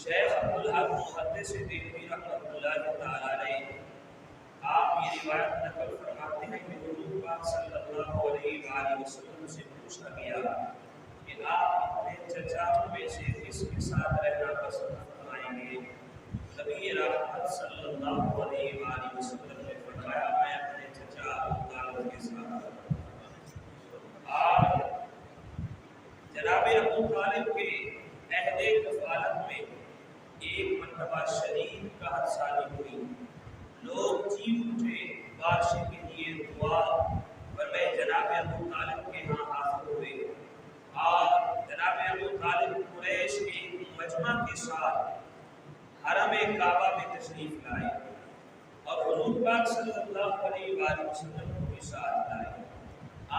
شیخ عبدالحق محدث دہلوی رحمۃ اللہ تعالی علیہ آپ یہ روایت نقل فرماتے ہیں کہ حضور پاک صلی اللہ علیہ وآلہ وسلم سے پوچھا گیا کہ آپ اپنے چچاؤں میں سے کس کے ساتھ رہنا پسند فرمائیں گے؟ نبی رحمت صلی اللہ علیہ وآلہ وسلم نے فرمایا میں اپنے چچا ابو طالب کے ساتھ اور جناب ابو طالب کے عہد کفالت میں ایک مرتبہ شدید قحط سالی ہوئی، لوگ چیخ اٹھے، بارش کے لیے دعا پر میں جناب ابو طالب کے ہاں حاضر ہوئے اور جناب ابو طالب قریش کے مجمع کے ساتھ حرم کعبہ میں تشریف لائے اور حضور پاک صلی اللہ علیہ وآلہ وسلم کو بھی ساتھ لائے۔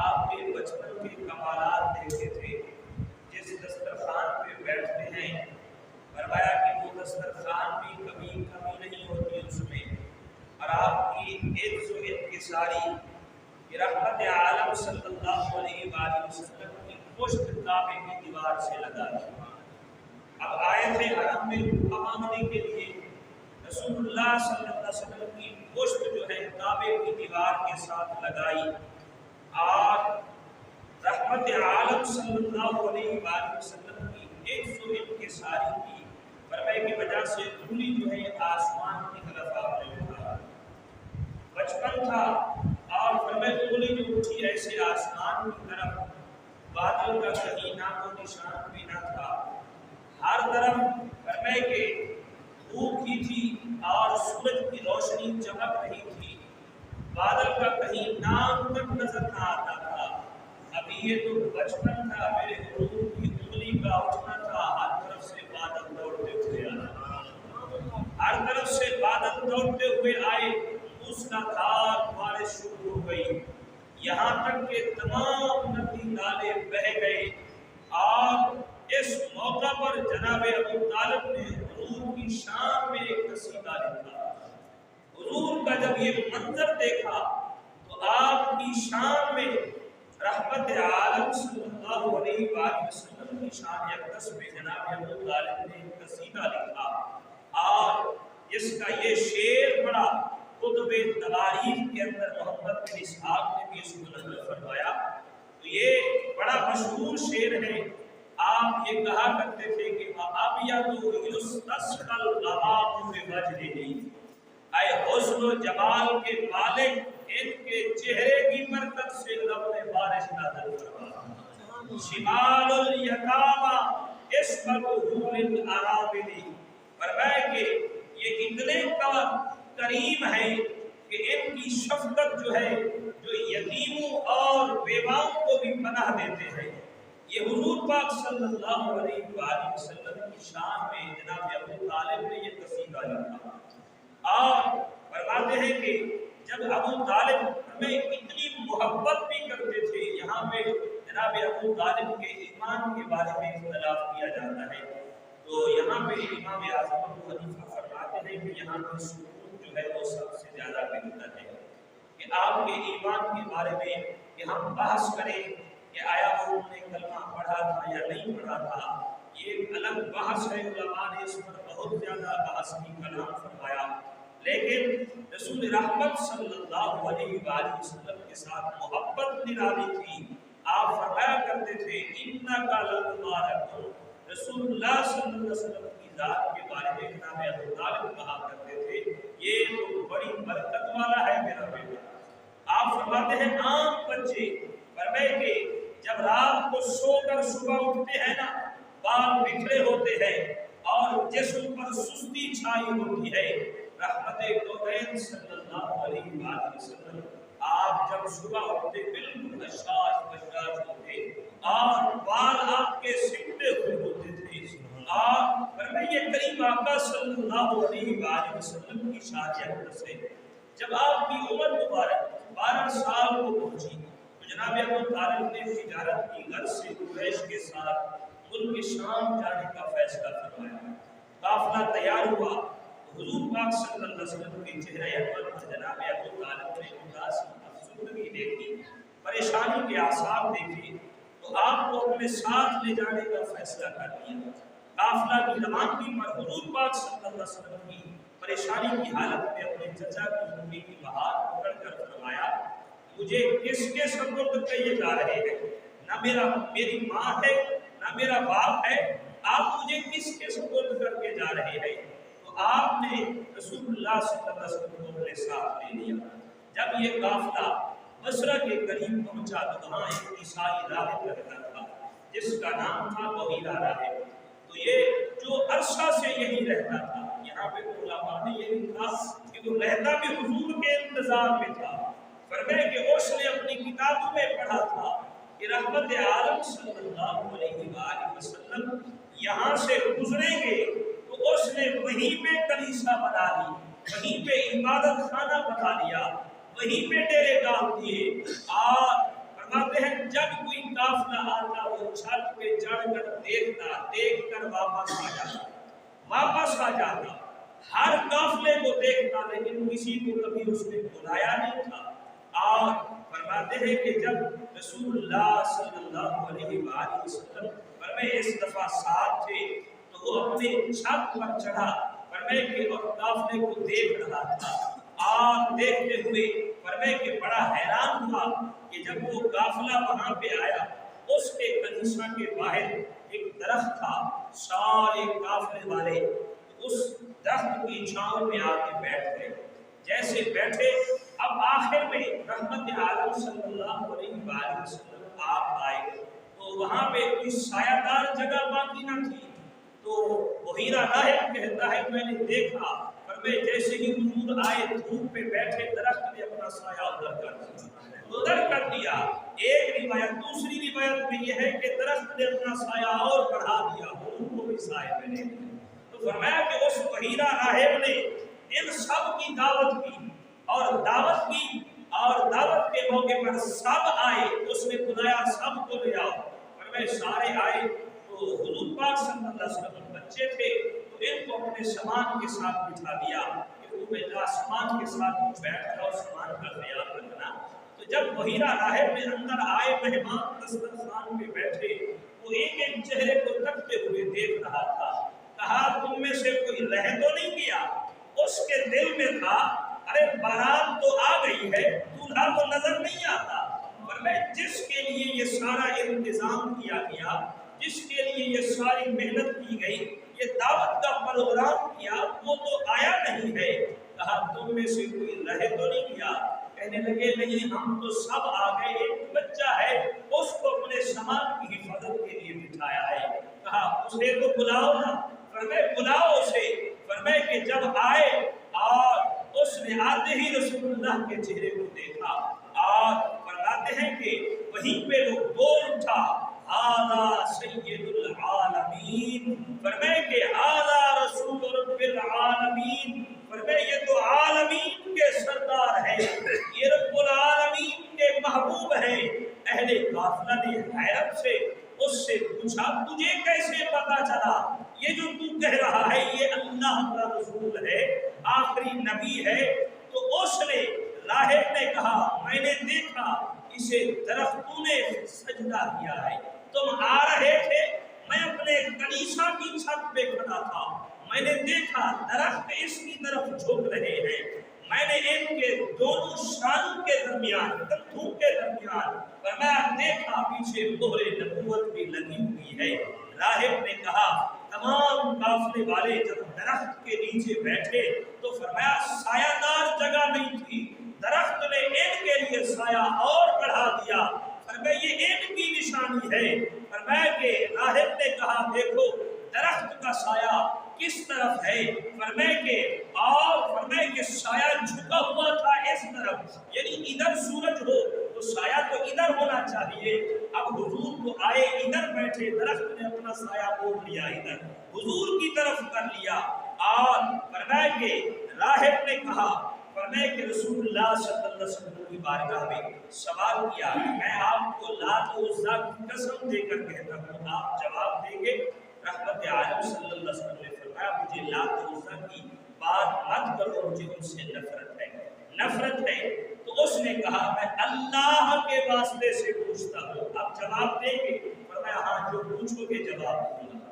آپ کے بچپن کے کمالات دیکھتے تھے، جس دسترخوان پہ بیٹھتے ہیں فرمایا کہ وہ دسترخوان بھی کبھی کمی نہیں ہوتی اس میں، اور آپ کی عز و انکساری کہ رحمت عالم صلی اللہ علیہ وآلہ وسلم کی پشت کعبے کی دیوار سے لگا دی۔ اب آئے تھے حرم میں دعا مانگنے کے لیے، رسول اللہ صلی اللہ علیہ وسلم کی پشت جو ہے کعبے کی دیوار کے ساتھ لگائی اور رحمت عالم صلی اللہ علیہ وآلہ وسلم کی عز و انکساری کی فرمائے کی وجہ سے دھولی جو ہے آسمان کی طرف آپ نے اٹھا، بچپن تھا اور فرمائے دھولی جو اٹھی ایسے آسمان کی طرف، بادل کا کہیں نام و نشان بھی نہ تھا، ہر طرف فرمائے کہ دھوپ ہی تھی اور سورج کی روشنی چمک رہی تھی، بادل کا کہیں نام تک نظر نہ آتا تھا۔ ابھی یہ تو بچپن تھا، میرے حضور کی انگلی کا اٹھنا تھا، ہر طرف سے بادل دوڑتے ہوئے آئے، ہر طرف سے بادل دوڑتے ہوئے آئے، موسلادھار بارش شروع ہو گئی، یہاں تک کہ تمام ندی نالے بہہ گئے اور اس موقع پر جناب ابو طالب نے حضور کی شان میں ایک قصیدہ لکھا۔ حضور کا جب یہ منظر دیکھا تو آپ کی شان میں رحمت عالم صلی اللہ علیہ وآلہ وسلم کی شان اقدس میں جناب ابو طالب نے ایک قصیدہ لکھا اور اس کا یہ شعر بڑا قطب تواریخ کے اندر محمد بن اسحاق نے بھی اس کو نقل فرمایا، تو یہ بڑا مشہور شعر ہے۔ آپ یہ کہا کرتے تھے کہ وَأَبْيَضُ يُسْتَسْقَى الْغَمَامُ بِوَجْهِهِ، اے حسن و جمال کے مالک ان کے چہرے کی برکت سے رب نے بارش نازل فرمائی۔ شمال الیتامى عصمتہ للارامل، فرمائے کہ یہ اتنے کا کریم ہے کہ ان کی شفقت جو ہے جو یتیموں اور بیواؤں کو بھی پناہ دیتے ہیں۔ یہ حضور پاک صلی اللہ علیہ وآلہ وسلم کی شان میں جناب ابو طالب نے یہ قصیدہ لکھا اور فرماتے ہیں کہ جب ابو طالب ہمیں اتنی محبت بھی کرتے تھے، یہاں پہ جناب ابو طالب کے ایمان کے بارے میں اختلاف کیا جاتا ہے، تو یہاں پہ امام اعظم ابو حنیفہ فرماتے ہیں کہ یہاں پہ سکون جو ہے وہ سب سے زیادہ بہتر ہے کہ آپ کے ایمان کے بارے میں کہ ہم بحث کریں کہ آیا وہ انہوں نے کلمہ پڑھا تھا یا نہیں پڑھا تھا، یہ ایک الگ بحث ہے، علماء نے اس پر بہت زیادہ بحث کی کلام فرمایا، لیکن رسول رحمت صلی اللہ علیہ وآلہ وسلم کے ساتھ محبت نرالی تھی۔ آپ فرمایا کرتے تھے انکا لمبارک، رسول اللہ صلی اللہ علیہ وسلم کی ذات کے بارے میں جناب ابو طالب کہا کرتے تھے یہ تو بڑی برکت والا ہے میرا بیٹا۔ آپ فرماتے ہیں عام بچے فرمائے کہ جب رات کو سو کر صبح اٹھتے ہیں نا، بال بکھرے ہوتے ہیں اور جسم پر سستی چھائی ہوتی ہے، رحمت کونین صلی اللہ علیہ وآلہ وسلم آپ جب صبح اٹھتے بالکل حشاش بشاش ہوتے اور بال آپ کے سمٹے ہوئے ہوتے تھے، اور فرمائے یہ کریم آقا صلی اللہ علیہ وآلہ وسلم کی شان سے جب آپ کی عمر مبارک 12 سال کو پہنچی تو جناب ابو طالب نے تجارت کی غرض سے قریش کے ساتھ ملک شام جانے کا فیصلہ فرمایا۔ قافلہ تیار ہوا، حضور پاک صلی اللہ علیہ وسلم کے چہرے انور پر جناب ابو طالب نے اداسی افسردگی دیکھی، پریشانی کے آثار دیکھے، تو آپ کو اپنے ساتھ لے جانے کا فیصلہ کر لیا۔ قافلہ کی روانگی پر حضور پاک صلی اللہ علیہ وسلم کی پریشانی کی حالت میں اپنے چچا کی زندگی کی بہار پکڑ کر فرمایا مجھے کس کے سپرد کیے جا رہے ہیں؟ نہ میری ماں ہے نہ میرا باپ ہے، آپ مجھے کس کے سپرد کر کے جا رہے ہیں؟ تو آپ نے رسول اللہ صلی اللہ علیہ وسلم کو اپنے ساتھ لے لیا۔ جب یہ قافلہ بصرہ کے قریب پہنچا تو وہاں ایک عیسائی راہب رہتا تھا جس کا نام تھا بحیرہ راہب۔ تو یہ جو عرصہ سے یہی رہتا تھا، یہاں پہ علماء نے یہ لکھا کہ وہ رہتا بھی حضور کے انتظار میں تھا۔ فرمائے کہ اس نے اپنی کتابوں میں پڑھا تھا کہ رحمت عالم صلی اللہ علیہ وآلہ وسلم یہاں سے گزریں گے تو اس نے وہیں پہ کلیسا بنا لی، وہیں پہ عبادت خانہ بنا لیا، وہیں پہ ڈیرے ڈال دیے۔ اور فرماتے ہیں جب کوئی قافلہ آتا وہ چھت پہ چڑھ کر دیکھتا، دیکھ کر واپس آ جاتا، ہر قافلے کو دیکھتا لیکن کسی کو کبھی اس نے بلایا نہیں تھا۔ اور فرماتے ہیں کہ جب رسول اللہ صلی اللہ علیہ وآلہ وسلم فرمائے اس دفعہ ساتھ تھے تو وہ اپنے چھت پر چڑھا، فرمائے کہ اور قافلے کو دیکھ رہا تھا۔ اور دیکھتے ہوئے فرمائے کہ بڑا حیران ہوا کہ جب وہ قافلہ وہاں پہ آیا اس کے کلیسا کے باہر ایک درخت تھا، سارے قافلے والے اس درخت کی چھاؤں میں آ کے بیٹھ گئے۔ جیسے بیٹھے اب آخر میں رحمت عالم صلی اللہ علیہ وآلہ وسلم آپ آئے تو وہاں پہ کوئی سایہ دار جگہ باقی نہ تھی۔ تو بحیرہ راہب کہتا ہے میں نے دیکھا فرمائے جیسے ہی حضور آئے دھوپ پہ بیٹھے درخت نے اپنا سایہ ادھر کر دیا۔ ایک روایت، دوسری روایت میں یہ ہے کہ درخت نے اپنا سایہ اور بڑھا دیا، حضور کو بھی سایہ ملے۔ تو فرمایا کہ اس بحیرہ راہب نے ان سب کی دعوت کی اور دعوت کے موقع پر سب آئے، اس نے بلایا سب کو لے آؤ۔ فرمایا سارے آئے تو حضور پاک صلی اللہ علیہ وسلم بچے تھے تو ان کو اپنے سامان کے ساتھ بٹھا دیا کہ وہ بیٹا سامان کے ساتھ بیٹھ جاؤ، سامان کا خیال رکھنا۔ تو جب بحیرہ راہب میں اندر آئے مہمان دسترخوان پہ بیٹھے، وہ ایک ایک چہرے کو تکتے ہوئے دیکھ رہا تھا۔ کہا تم میں سے کوئی رہ تو نہیں گیا؟ اس کے دل میں تھا ارے بارات تو آ گئی ہے، دولہا تو نظر نہیں آتا۔ فرمایا جس کے لیے یہ سارا انتظام کیا گیا، جس کے لیے یہ ساری محنت کی گئی، یہ دعوت کا پروگرام کیا، وہ تو آیا نہیں ہے۔ کہا تم میں سے کوئی رہ تو نہیں گیا؟ کہنے لگے نہیں ہم تو سب آ گئے، ایک بچہ ہے اس کو اپنے سامان کی حفاظت کے لیے بٹھایا ہے۔ کہا اسے تو بلاؤ نا۔ فرمائے بلاؤ اسے۔ فرمائے کہ جب آئے اور اس نے آتے ہی رسول اللہ کے چہرے کو دیکھا اور فرماتے ہیں کہ وہیں پہ وہ بول اٹھا ھذا سید العالمین۔ فرمائے کہ ھذا رسول رب العالمین۔ فرمائے یہ تو عالمین کے سردار ہیں، یہ رب العالمین کے محبوب ہیں۔ اہل قافلہ نے حیرت سے اس سے پوچھا تجھے کیسے پتا چلا؟ یہ جو تو کہہ رہا ہے یہ اللہ کا رسول ہے، آخری نبی ہے؟ تو اس نے راہب نے کہا میں نے دیکھا اسے درختوں نے سجدہ کیا ہے، تم آ رہے تھے میں اپنے کلیسا کی چھت پہ کھڑا تھا، میں نے دیکھا درخت اس کی طرف جھک رہے ہیں، میں نے ان کے دونوں شانوں کے درمیان کندھوں کے درمیان فرمایا دیکھا پیچھے مہر نبوت بھی لگی ہوئی ہے۔ راہب نے کہا تمام قافلے والے جب درخت کے نیچے بیٹھے تو فرمایا سایہ دار جگہ نہیں تھی، درخت نے ان کے لیے سایہ اور بڑھا دیا۔ فرمایا یہ ان کی نشانی ہے۔ فرمایا کہ راہب نے کہا دیکھو درخت کا سایہ کس طرف ہے؟ فرمائے کہ سایہ جھکا ہوا تھا اس طرف، یعنی ادھر سورج ہو تو سایہ تو ادھر ہونا چاہیے۔ اب حضور کو آئے ادھر بیٹھے، درخت نے اپنا سایہ اوڑھ لیا، ادھر حضور کی طرف کر لیا۔ اور فرمائے کہ راہب نے کہا فرمائے کہ رسول اللہ صلی اللہ علیہ وسلم کی بارگاہ میں سوال کیا میں آپ کو لات و عزیٰ کی قسم دے کر کہتا ہوں، آپ جواب دیں گے؟ رحمت عالم صلی اللہ علیہ وسلم نے فرمایا مجھے لات و عزیٰ کی بات مت کرو، مجھے ان سے نفرت ہے۔ تو اس نے کہا میں اللہ کے واسطے سے پوچھتا ہوں، آپ جواب دیں گے؟ فرمایا ہاں جو پوچھو گے جواب دوں گا۔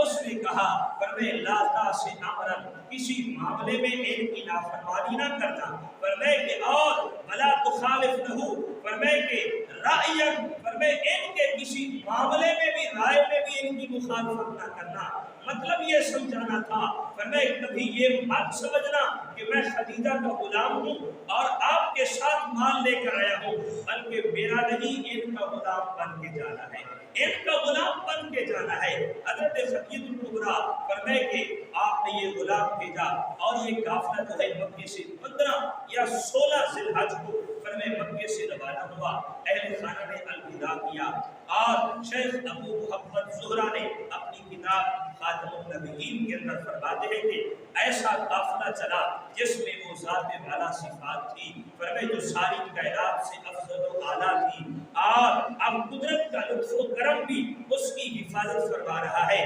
اس نے کہا فرمائے لا تعص امرا، کسی معاملے میں ان کی نافرمانی نہ کرنا، فرمائے کہ اور ولا تخالف لہ، فرمائے کہ رائین، فرمائے ان کے کسی معاملے میں بھی، رائے میں بھی ان کی مخالفت نہ کرنا۔ مطلب یہ سمجھانا تھا، فرمائے کبھی یہ مت سمجھنا کہ میں خدیجہ کا غلام ہوں اور آپ کے ساتھ مال لے کر آیا ہوں، بلکہ میرا نہیں، ان کا غلام بن کے جانا ہے، ان کا غلام بن کے جانا ہے۔ حضرت خدیجہ الکبریٰ فرمائے کہ آپ نے یہ غلام بھیجا اور یہ قافلہ جو ہے مکے سے 15 یا 16 ذی الحج کو فرمائے مکے سے روانہ ہوا۔ اہل خانہ نے الوداع کیا اور شیخ ابو محمد زہرہ نے اپنی کتاب خاتم النبیین کے اندر فرماتے ہیں کہ ایسا قافلہ چلا جس میں وہ ذات والا صفات تھی، فرمائے جو ساری کائنات سے افضل و اعلیٰ تھی، اور اب قدرت کا لطف و کرم بھی اس کی حفاظت فرما رہا ہے۔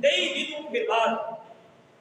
کئی دنوں کے بعد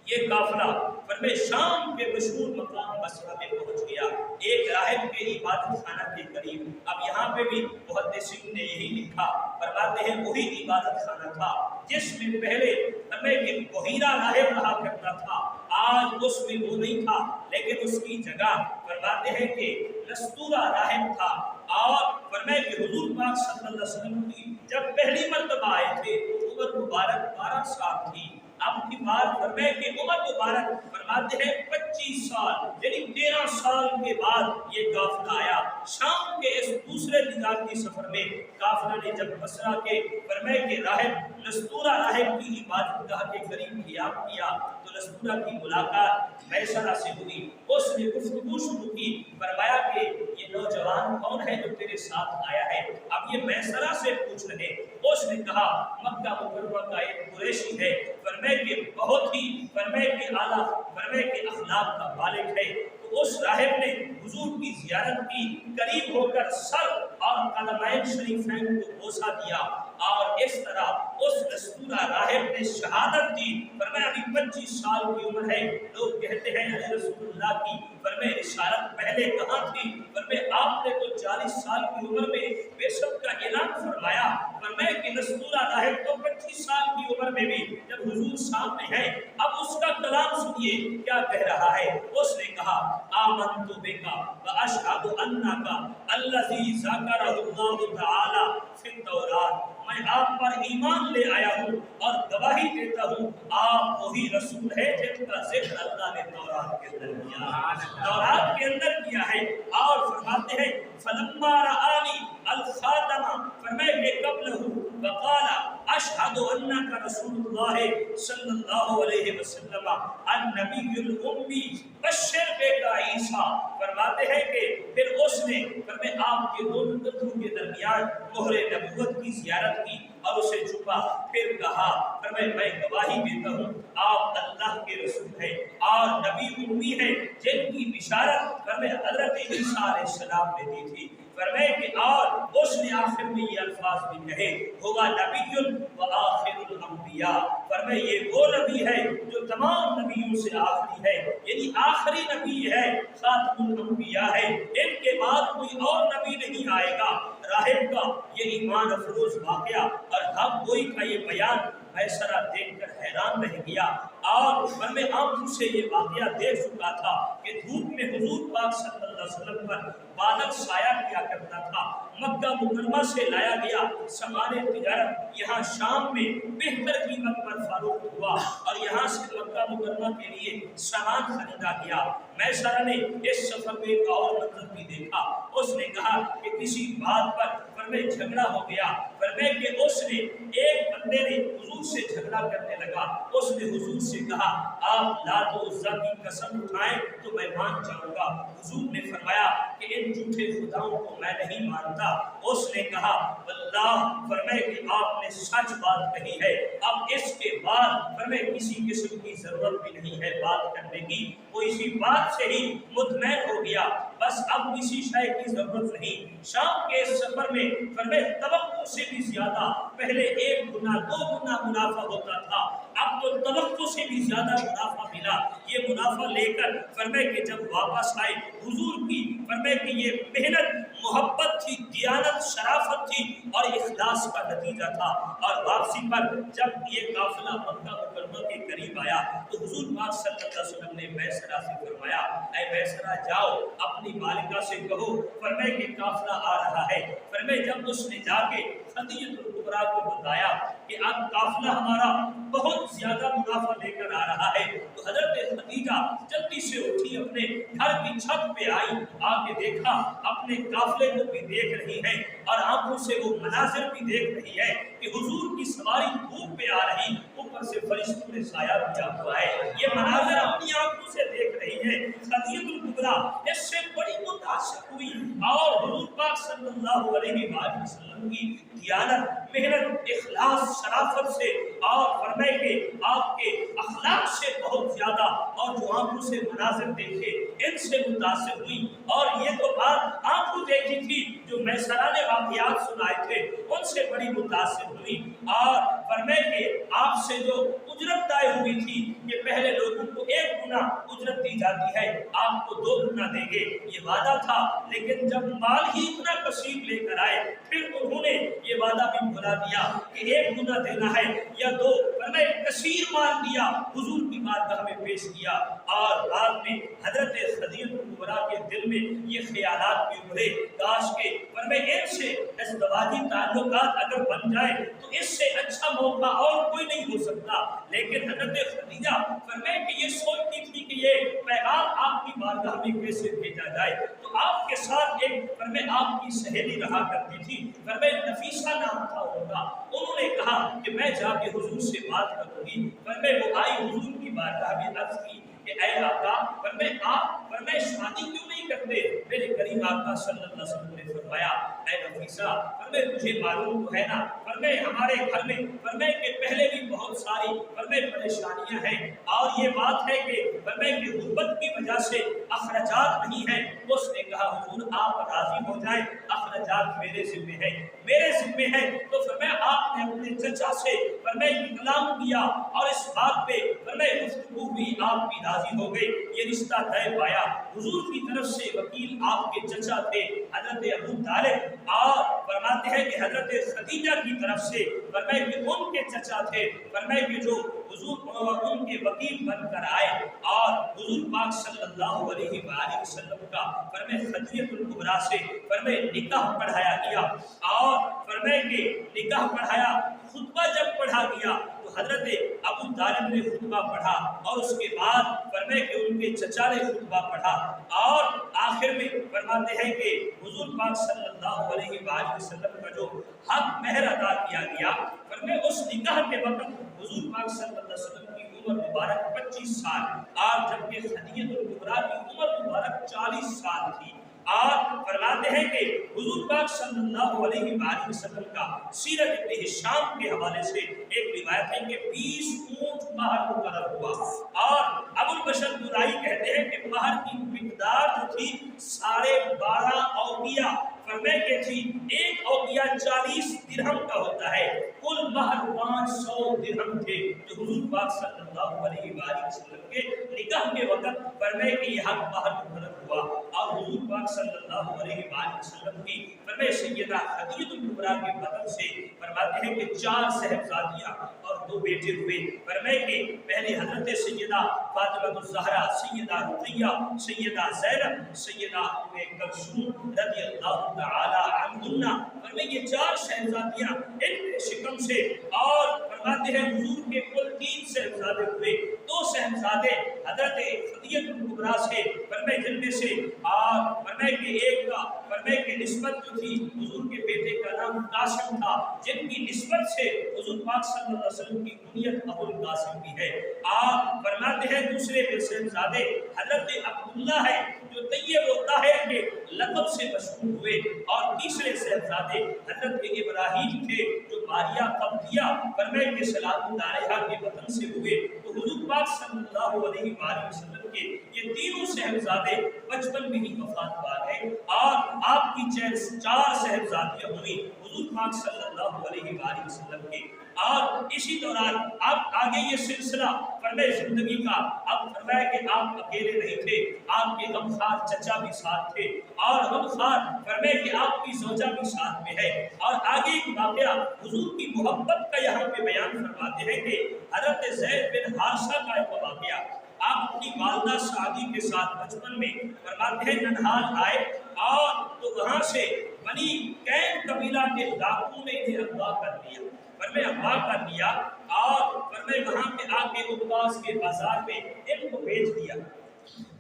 یہ قافلہ فرمائے شام کے مشہور مقام بصرہ میں پہنچ گیا، ایک راہب کے عبادت خانہ کے قریب۔ اب یہاں پہ بھی محدثین نے یہی لکھا، فرماتے ہیں وہی عبادت خانہ تھا جس میں پہلے فرمائے کہ بحیرہ راہب رہا کرتا تھا، آج اس میں وہ نہیں تھا، لیکن اس کی جگہ فرماتے ہیں کہ نستورہ راہب تھا۔ اور فرمائے کہ حضور پاک صلی اللہ علیہ وسلم کی جب پہلی مرتبہ آئے تھے عمر مبارک 12 سال تھی، اب کی بات فرمائے کہ عمر مبارک فرماتے ہیں 25 سال، یعنی 13 سال کے بعد یہ قافلہ آیا۔ شام کے اس دوسرے تجارتی سفر میں قافلہ نے جب بصرہ کے فرمائے کہ راہب نستورہ راہب کی عبادت گاہ کے قریب قیام کیا تو نستورہ کی ملاقات میسرہ سے ہوئی۔ اس نے گفتگو شروع کی، فرمایا کہ یہ نوجوان کون ہے جو تیرے ساتھ آیا ہے؟ اب یہ میسرہ سے پوچھ رہے۔ اس نے کہا مکہ مکرمہ کا ایک قریشی ہے، فرمائے کہ بہت ہی فرمائے کہ اعلیٰ فرمائے کہ اخلاق کا بالغ ہے۔ تو اس راہب نے حضور کی زیارت کی، قریب ہو کر سر اور قدمین شریفین کو بوسہ دیا، اور اس طرح اس نستورہ راہب نے شہادت دی۔ فرمایا ابھی 25 سال کی عمر ہے، لوگ کہتے ہیں اے رسول اللہ کی فرمائے رسالت پہلے کہاں تھی؟ فرمائے آپ نے تو 40 سال کی عمر میں بے شک کا اعلان فرمایا، فرمائے کہ نستورہ راہب تو 25 سال کی عمر میں بھی جب حضور سامنے ہے، اب اس کا کلام سنیے کیا کہہ رہا ہے۔ اس نے کہا آمنت بکا واشہد انک الذی ذکرہ اللہ تعالی فی التوراۃ، میں آپ پر ایمان لے آیا ہوں اور گواہی دیتا ہوں آپ وہی رسول ہے جن کا ذکر اللہ نے تورات کے اندر کیا، تورات کے اندر کیا ہے۔ اور فرماتے ہیں فلما رآنی الخاتم، فرمائے کہ قبلہ وقال اشہد انک رسول اللہ صلی اللہ علیہ وسلم النبی الامی بشر بک عیسیٰ، فرماتے ہیں کہ پھر اس نے فرمائے آپ کے دونوں کندھوں کے درمیان مہر نبوت کی زیارت کی اور اسے چھپا، پھر کہا فرمائے میں گواہی دیتا ہوں آپ اللہ کے رسول ہیں اور نبی امی ہیں جن کی بشارت فرمائے حضرت عیسیٰ علیہ السلام نے دی تھی۔ فرمائے کہ اور اس نے آخر میں یہ الفاظ بھی کہے ہوگا نبی و آخر الانبیاء، فرمائے یہ وہ نبی ہے جو تمام نبیوں سے آخری ہے، یعنی آخری نبی ہے، خاتم الانبیاء ہے، ان کے بعد کوئی اور نبی نہیں آئے گا۔ راہب کا یہ ایمان افروز واقعہ اور حق گوئی کا یہ بیان میسرہ دیکھ کر حیران رہ گیا، اور میں آنکھوں سے یہ واقعہ دیکھ چکا تھا کہ دھوپ میں حضور پاک صلی اللہ علیہ وسلم پر بادل سایہ کیا کرتا تھا۔ مکہ مکرمہ سے لایا گیا سامان تجارت یہاں شام میں بہتر قیمت پر فروخت ہوا اور یہاں سے مکہ مکرمہ کے لیے سامان خریدا گیا۔ میسرہ نے اس سفر میں ایک اور منظر بھی دیکھا، اس نے کہا کہ کسی بات پر فرمائے جھگڑا ہو گیا، فرمائے کہ اس نے ایک بندے نے حضور سے جھگڑا کرنے لگا، اس نے حضور سے کہا آپ لات و عزیٰ کی قسم اٹھائیں تو میں مان جاؤں گا۔ حضور نے فرمایا کہ ان جھوٹے خداؤں کو میں نہیں مانتا۔ اس نے کہا واللہ فرمائے کہ آپ نے سچ بات کہی ہے، اب اس کے بعد فرمائے کسی قسم کی ضرورت بھی نہیں ہے بات کرنے کی، وہ اسی بات سے ہی مطمئن ہو گیا، بس اب کسی شے کی ضرورت نہیں۔ شام کے اس سفر میں فرمائے توقع سے بھی زیادہ پہلے 1 گنا 2 گنا منافع ہوتا تھا، اب تو توقع سے بھی زیادہ منافع ملا۔ یہ منافع لے کر فرمائے کہ جب واپس آئے حضور کی فرمائے کہ یہ محنت محبت تھی، دیانت شرافت تھی اور اخلاص کا نتیجہ تھا۔ اور واپسی پر جب یہ قافلہ مکہ مکرمہ کے قریب آیا تو حضور پاک صلی اللہ علیہ وسلم نے میسرہ سے فرمایا اے میسرہ جاؤ اپنی مالکہ سے کہو فرمائے کہ قافلہ آ رہا ہے۔ فرمائے جب اس نے جا کے خدیجہ الکبریٰ کو بتایا کہ اب قافلہ ہمارا بہت زیادہ منافع لے کر آ رہا ہے، تو حضرت خدیجہ جلدی سے اٹھی اپنے گھر کی چھت پہ آئی، آ کے دیکھا اپنے قافلے کو بھی دیکھ رہی ہے اور آنکھوں سے وہ مناظر بھی دیکھ رہی ہے کہ حضور کی سواری دھوپ پہ آ رہی، اوپر سے فرشتوں نے سایہ دیا ہوا ہے، یہ مناظر اپنی آنکھوں سے دیکھ رہی ہے۔ خدیجہ الکبریٰ اس سے بڑی متاثر ہوئی اور حضور پاک صلی اللہ علیہ وآلہ وسلم کی دیانت محنت اخلاص شرافت سے اور فرمائے کہ آپ کے اخلاق سے بہت زیادہ اور جو آنکھوں سے مناظر دیکھے ان سے متاثر ہوئی۔ اور یہ تو بات آنکھوں دیکھی تھی، جو میسرہ نے واقعات سنائے تھے ان سے بڑی متاثر ہوئی اور فرمائے کہ آپ سے جو اجرت طے ہوئی تھی کہ پہلے لوگوں کو 1 گنا اجرت دی جاتی ہے، آپ کو 2 گنا دیں گے، یہ وعدہ تھا۔ لیکن جب مال ہی اتنا کثیر لے کر آئے پھر انہوں نے یہ وعدہ بھی بھلا دیا کہ 1 گنا دینا ہے یا 2۔ فرمائے کثیر مال دیا، حضور کی بارگاہ میں پیش کیا اور بعد میں حضرت خدیجہ الکبریٰ کے دل میں یہ خیالات بھی ابھرے کاش کہ فرمائے ان سے ازدواجی تعلقات اگر بن جائے تو اس سے اچھا موقع اور کوئی نہیں ہو سکتا۔ لیکن حضرت خدیجہ فرمائے کہ یہ سوچتی تھی کہ یہ پیغام آپ کی بارگاہ میں کیسے بھیجا جائے، تو آپ کے ساتھ ایک فرمائے آپ کی سہیلی رہا کرتی تھی، فرمائے نفیسہ نام تھا ان کا، انہوں نے کہا کہ میں جا کے حضور سے بات کروں گی۔ فرمائے وہ آئی حضور کی بارگاہ میں عرض کی کہ اے آقا فرمائے آپ فرمائے شادی کیوں نہیں کرتے؟ میرے کریم آقا صلی اللہ علیہ وسلم نے فرمایا اے نفیسہ فرمائے مجھے معلوم تو ہے نا فرمائے ہمارے گھر میں فرمائے کہ پہلے بھی بہت ساری فرمائے پریشانیاں ہیں اور یہ بات ہے کہ فرمائے کہ غربت کی وجہ سے اخراجات نہیں ہیں۔ اس نے کہا حضور آپ راضی ہو جائیں، اخراجات میرے ذمہ ہیں، میرے ذمہ ہیں۔ تو فرمایا آپ نے اپنے چچا سے فرمائے کلام کیا اور اس بات پہ فرمائے گفتگو ہوئی، آپ بھی راضی ہو گئے، یہ رشتہ طے پایا۔ حضور کی طرف سے وکیل آپ کے چچا تھے حضرت ابو طالب اور فرماتے ہیں کہ حضرت خدیجہ کی طرف سے فرمائے کہ ان کے چچا تھے فرمائے کہ جو حضور ان کے وکیل بن کر آئے اور حضور پاک صلی اللہ علیہ وآلہ وسلم کا فرمائے خدیجہ الکبریٰ سے فرمائے نکاح پڑھایا گیا اور فرمائے کہ نکاح پڑھایا، خطبہ جب پڑھا گیا تو حضرت ابو طالب نے خطبہ پڑھا اور اس کے بعد فرمائے کہ ان کے چچا نے خطبہ پڑھا اور آخر میں فرماتے ہیں کہ حضور پاک صلی اللہ علیہ وآلہ وسلم کا جو حق مہر ادا کیا گیا، فرمائے اس نکاح کے وقت حضور پاک صلی اللہ علیہ وسلم کی عمر مبارک 25 سال اور جبکہ خدیجہ الکبریٰ کی عمر مبارک 40 سال تھی۔ اور فرماتے ہیں کہ حضور پاک صلی اللہ علیہ وآلہ وسلم کا سیرت ابن ہشام کے حوالے سے ایک روایت ہے کہ 20 اونٹ مہر مقرر ہوا اور ابو البشر برائی کہتے ہیں کہ مہر کی مقدار جو تھی 12.5 اوقیہ فرمائے کہ تھی، 1 اوقیہ 40 درہم کا ہوتا ہے، کل مہر 500 درہم تھے جو حضور پاک صلی اللہ علیہ وآلہ وسلم کے نکاح کے وقت فرمائے کہ یہ حق مہر مقرر ہوا اور حضور پاک صلی اللہ علیہ وآلہ وسلم کی فرمائے سیدہ خدیجہ الکبریٰ کے بدن سے فرماتے ہیں کہ 4 صاحبزادیاں اور 2 بیٹے ہوئے۔ فرمائے کہ پہلے حضرت سیدہ فاطمہ الزہرا، سیدہ رقیہ، سیدہ زینب، سیدہ ام کلثوم رضی اللہ تعالی عنہن، فرمائے یہ 4 صاحبزادیاں ان کے شکم سے اور فرماتے ہیں حضور کے کل 3 صاحبزادے ہوئے، 2 صاحبزادے حضرت خدیجہ الکبریٰ سے فرمائے جن میں سے اور فرمائے کہ ایک کا فرمائے کہ نسبت جو تھی حضور کے بیٹے کا نام قاسم تھا، جن کی نسبت سے حضور پاک صلی اللہ علیہ وسلم کی کنیت ابو القاسم بھی ہے۔ آپ فرماتے ہیں دوسرے صاحبزادے حضرت عبداللہ ہے جو طیب و طاہر کے لقب سے مشہور ہوئے اور تیسرے صاحبزادے حضرت ابراہیم تھے جو ماریہ قبطیہ فرمائے کہ سلام اللہ علیہا کے وطن سے ہوئے۔ تو حضور پاک صلی اللہ علیہ وآلہ وسلم وسلم کے یہ تینوں صاحبزادے بچپن میں ہی وفات پا گئے اور آپ کی 4 صاحبزادیاں ہوئی حضور پاک صلی اللہ علیہ وآلہ وسلم کے۔ اور اسی دوران آپ آگے یہ سلسلہ فرمائے زندگی کا، اب فرمایا کہ آپ اکیلے نہیں تھے، آپ کے غمخوار چچا بھی ساتھ تھے اور غمخوار فرمائے کہ آپ کی زوجہ بھی ساتھ میں ہے۔ اور آگے ایک واقعہ حضور کی محبت کا یہاں پہ بیان فرماتے ہیں کہ حضرت زید بن حارثہ کا ایک واقعہ، آپ اپنی والدہ سعدی کے ساتھ بچپن میں فرماتے ہیں ننہال آئے اور تو وہاں سے بنی کین قبیلہ کے ڈاکو نے انہیں اغوا کر لیا، فرمائے اغوا کر لیا اور فرمائے وہاں پہ آ کے عکاظ کے بازار میں ان کو بیچ دیا،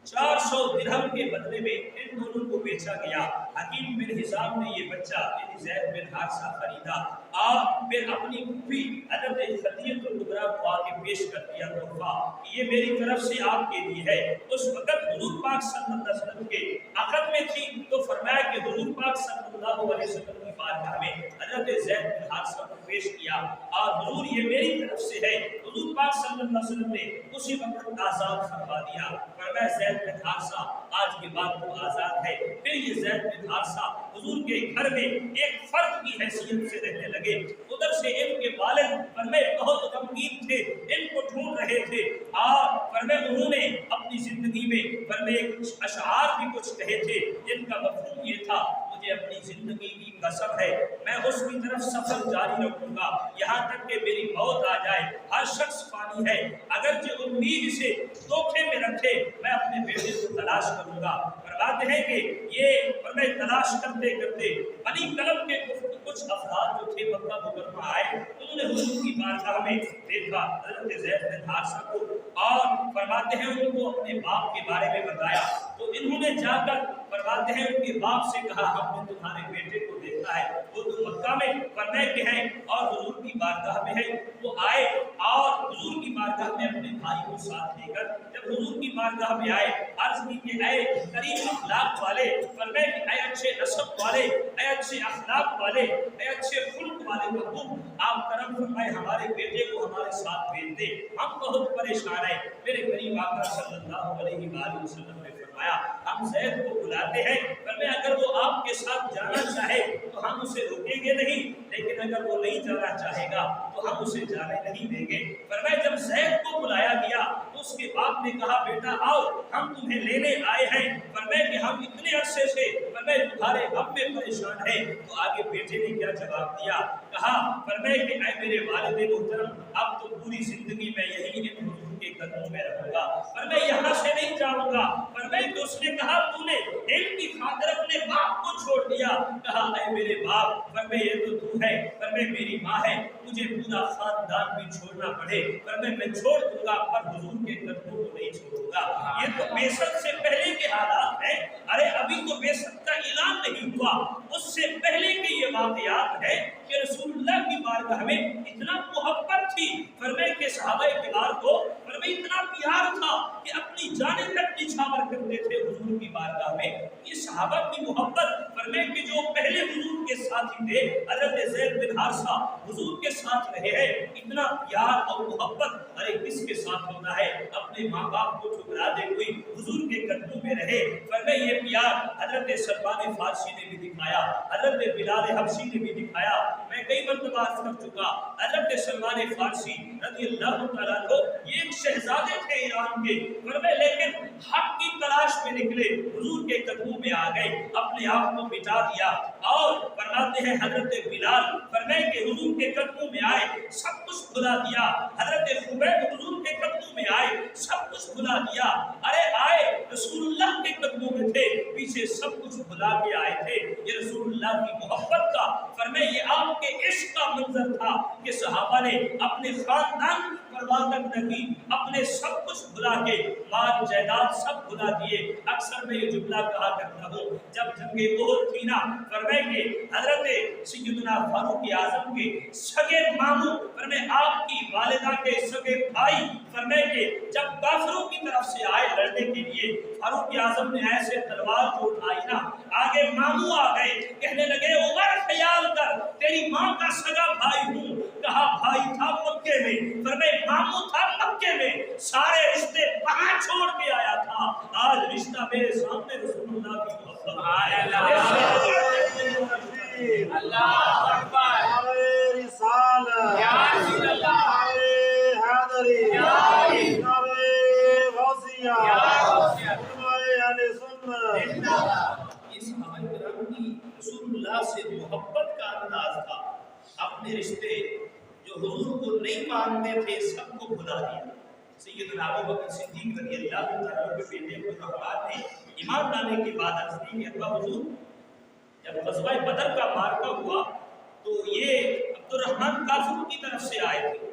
400 درہم کے بدلے میں ان دونوں کو بیچا گیا۔ حکیم بن حزام نے یہ بچہ یعنی زید بن حارثہ خریدا اور پھر اپنی پھوپھی حضرت خدیجہ الکبریٰ کو آ کے پیش کر دیا تحفہ، یہ میری طرف سے آپ کے لیے ہے۔ اس وقت حضور پاک صلی اللہ علیہ وسلم کے عقد میں تھی تو فرمایا کہ حضور پاک صلی اللہ علیہ وسلم کی بارگاہ میں حضرت زید بن حارثہ کو پیش کیا اور حضور یہ میری طرف سے ہے۔ حضور پاک صلی اللہ علیہ وسلم نے اسی وقت آزاد فرما دیا، فرمایا زید بن حارثہ آج کے بعد وہ آزاد ہے۔ پھر یہ زید بن حارثہ حضور کے گھر میں ایک فرد کی حیثیت سے رہنے لگے، ادھر سے ان کے والد فرمائے بہت غمگین تھے، ان کو ڈھونڈ رہے تھے اور فرمائے انہوں نے اپنی زندگی میں فرمائے کچھ اشعار بھی کچھ کہے تھے جن کا مفہوم یہ تھا مجھے اپنی زندگی کی قسم ہے میں اس کی طرف سفر جاری رکھوں گا یہاں تک کہ میری موت آ جائے، ہر شخص فانی ہے، اگرچہ امید سے دھوکے میں رکھے میں اپنے بیٹے کو تلاش کروں گا۔ فرماتے ہیں کہ یہ فرمائے تلاش کرتے کرتے بنی کلب کے کچھ افراد جو تھے مکہ مکرمہ آئے، انہوں نے حضور کی بارگاہ میں دیکھا حضرت زید بن حارثہ کو اور فرماتے ہیں ان کو اپنے باپ کے بارے میں بتایا تو انہوں نے جا کر فرماتے ہیں ان کے باپ سے کہا ہم نے تمہارے بیٹے کو دیکھا ہے، وہ تو مکہ میں فرمائے کے ہیں اور حضور کی بارگاہ میں ہے۔ وہ آئے اور حضور کی بارگاہ میں اپنے بھائی کو ساتھ لے کر جب حضور کی بارگاہ میں آئے عرض کی کہ اے کریم اخلاق والے، فرمائے کہ اے اچھے نسب والے، اے اچھے اخلاق والے، اے اچھے خلق والے محبوب، آپ کرم فرمائے ہمارے بیٹے کو ہمارے ساتھ بھیج دے، ہم بہت پریشان ہیں۔ میرے کریم آقا صلی اللہ علیہ وآلہ وسلم نے فرمایا ہم زید کو بلاتے ہیں، فرمایا اگر وہ آپ کے ساتھ جانا چاہے تو ہم اسے روکیں گے نہیں، لیکن اگر وہ نہیں جانا چاہے گا تو ہم اسے جانے نہیں دیں گے۔ فرمایا جب زید کو بلایا گیا تو اس کے باپ نے کہا بیٹا آؤ ہم تمہیں لینے آئے ہیں، فرمایا کہ ہم اتنے عرصے سے فرمایا تمہارے غم میں پریشان ہیں۔ تو آگے بیٹے نے کیا جواب دیا، کہا فرمایا کہ اے میرے والد محترم اب تو پوری زندگی میں یہی ان حضور کے قدموں میں رہوں گا، فرمایا یہاں سے نہیں جاؤں گا۔ فرمایا کہ اس نے کہا تو نے علم کی خاطر اپنے باپ کو چھوڑ دیا، کہا اے میرے باپ فرمایا یہ تو تو ہے، فرمایا میری ماں ہے، مجھے پورا خاندان بھی چھوڑنا پڑے فرمایا میں چھوڑ دوں گا پر حضور کے قدموں کو نہیں چھوڑوں گا۔ یہ تو بیست سے پہلے کے حالات ہیں، ارے ابھی تو بیست کا اعلان نہیں ہوا، اس سے پہلے کے یہ واقعات ہیں کہ رسول اللہ کی بارگاہ میں اتنا محبت تھی، فرمایا کہ صحابہ کرام کو فرمایا اتنا پیار تھا کہ اپنی جانیں تک نچھاور کرتے تھے حضور کی بارگاہ میں۔ یہ صحابہ کی محبت فرمایا کہ جو پہلے حضور کے ساتھی تھے حضرت زید بن حارثہ حضور کے ساتھ رہے ہیں، اتنا پیار اور محبت ارے کس کے ساتھ ہوتا ہے، اپنے ماں باپ کو ٹھکرا دے کوئی حضور کے قدموں میں رہے۔ فرمایا یہ پیار حضرت سلمان فارسی نے بھی دکھایا، حضرت بلال حبشی نے بھی دکھایا۔ میں کئی مرتبہ عرض کر چکا حضرت سلمان فارسی رضی اللہ تعالیٰ عنہ یہ ایک شہزادے تھے ایران کے، فرمایا لیکن حق کی تلاش میں نکلے، حضور کے قدموں میں آ گئے، اپنے آپ کو مٹا دیا اور فرماتے ہیں حضرت بلال فرمائے کہ حضور کے قدموں میں آئے سب کچھ بھلا دیا، حضرت خبیب حضور کے قدموں میں آئے سب کچھ بھلا دیا، ارے آئے رسول اللہ کے قدموں میں تھے پیچھے سب کچھ بھلا کے آئے تھے۔ یہ رسول اللہ کی محبت کا فرمائے یہ آپ کے عشق کا منظر تھا کہ صحابہ نے اپنے خاندان پرواہ تک نہ کی، اپنے سب کچھ بھلا کے مال جائیداد سب بھلا دیے۔ اکثر میں یہ جملہ کہا کرتا ہوں جب جنگ احد تھی نا، فرمائے کہ حضرت سیدنا فاروق اعظم کے سگے ماموں فرمائے آپ کی والدہ کے سگے بھائی فرمائے کہ جب کافروں کی طرف سے آئے لڑنے کے لیے فاروق اعظم نے ایسے تلوار کو اٹھائی نا، آگے ماموں آ گئے کہنے لگے عمر خیال کر تیری ماں کا سگا بھائی ہوں، کہا بھائی تھا مکے میں، فرمائے ماموں تھا مکے میں، سارے رشتے وہاں چھوڑ کے آیا تھا میرے سامنے رسول اللہ کی محبت اللہ اکبر رسالت یا رسول اللہ حیدری یا غوثیہ یا غوثیہ اہل سنت. اس صحابہ کرام کی رسول اللہ سے محبت کا انداز تھا. اپنے رشتے جو حضور کو نہیں مانتے تھے سب کو بھلا دیا. سیدنا ابو بکر صدیق رضی اللہ تعالیٰ عنہ کے بیٹے عبدالرحمن نے ایمان لانے کے بعد عرض کی کہ ابا حضور جب غزوہ بدر کا معرکہ ہوا تو یہ عبدالرحمن کافروں کی طرف سے آئے تھے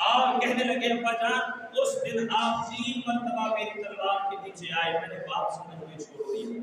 اور کہنے لگے ابا جان اس دن آپ 3 مرتبہ میری تلوار کے نیچے آئے, میں نے بات سمجھ میں چھوڑ دیا.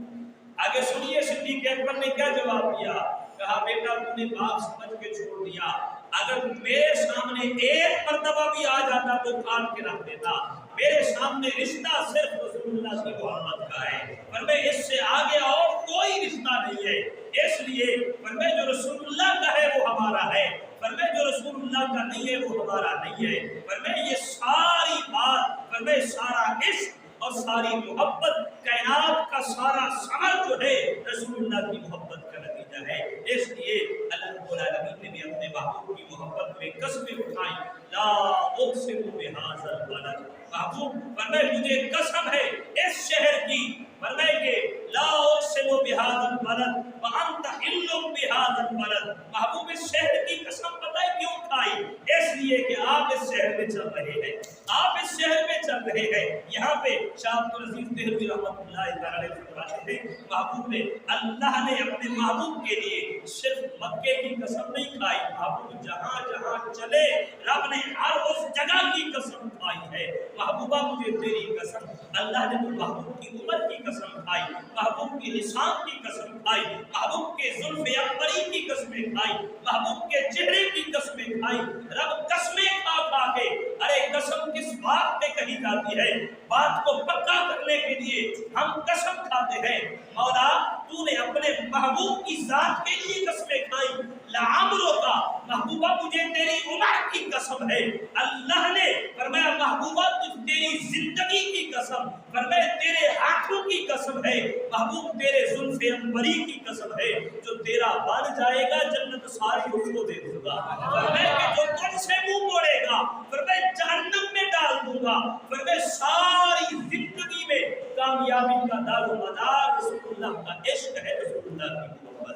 آگے سنیے صدیق اکبر نے کیا جواب دیا. کہا بیٹا تم نے بات سمجھ کے چھوڑ دیا, اگر میرے سامنے ایک مرتبہ بھی آ جاتا تو کاٹ کے رکھ دیتا. میرے سامنے رشتہ صرف رسول اللہ کی محبت کا ہے, پر میں اس سے آگے اور کوئی رشتہ نہیں ہے. اس لیے پر میں جو رسول اللہ کا ہے وہ ہمارا ہے, پر میں جو رسول اللہ کا نہیں ہے وہ ہمارا نہیں ہے. پر میں یہ ساری بات, پر میں سارا عشق اور ساری محبت, کائنات کا سارا ثمر جو ہے رسول اللہ کی محبت کا نتیجہ ہے. اس لیے اللہ رب العالمین نے بھی اپنے محبوب کی محبت میں قسمیں اٹھائیں. لا اقسم بہذا البلد, محبوب فرمائے مجھے قسم ہے اس شہر کی, فرمائے کہ لا اقسم بہذا البلد وانت حل بہذا البلد. محبوب اس شہر کی قسم پتہ ہے کیوں کھائی؟ اس لیے کہ آپ اس شہر میں چل رہے ہیں, آپ اس شہر میں چل رہے ہیں. یہاں پہ شاہ عبدالعزیز دہلوی رحمۃ اللہ تعالی علیہ فرماتے ہیں محبوب نے, اللہ نے اپنے محبوب کے لیے صرف مکے کی قسم نہیں کھائی, محبوب جہاں جہاں چلے رب نے ہر اس جگہ کی قسم کھائی ہے. محبوبہ مجھے تیری قسم, اللہ نے تو محبوب کی عمر کی قسم کھائی, محبوب کی لسان کی قسم کھائی, محبوب کے زلف عنبری کی قسمیں کھائی, محبوب کے چہرے کی قسمیں کھائی. رب قسمیں کھا کھا کے, ارے قسم کس بات پہ کہی جاتی ہے؟ بات کو پکا کرنے کے لیے ہم قسم کھاتے ہیں. مولا تو نے اپنے محبوب کی ذات کے لیے قسمیں کھائی. لعمرک, محبوبہ مجھے تیری عمر کی قسم ہے. اللہ نے فرمایا محبوبہ تجھ تیری زندگی کی قسم, فرمایا تیرے ہاتھوں کی قسم ہے. محبوب تیرے زلف عنبری کی قسم ہے, جو تیرا بن جائے گا جنت ساری اس کو دے دوں گا. فرمایا کہ جو تجھ سے منہ موڑے گا فرمایا جہنم میں ڈال دوں گا. فرمایا ساری زندگی میں کامیابی کا دار و مدار رسول اللہ کا عشق ہے, رسول اللہ کی محبت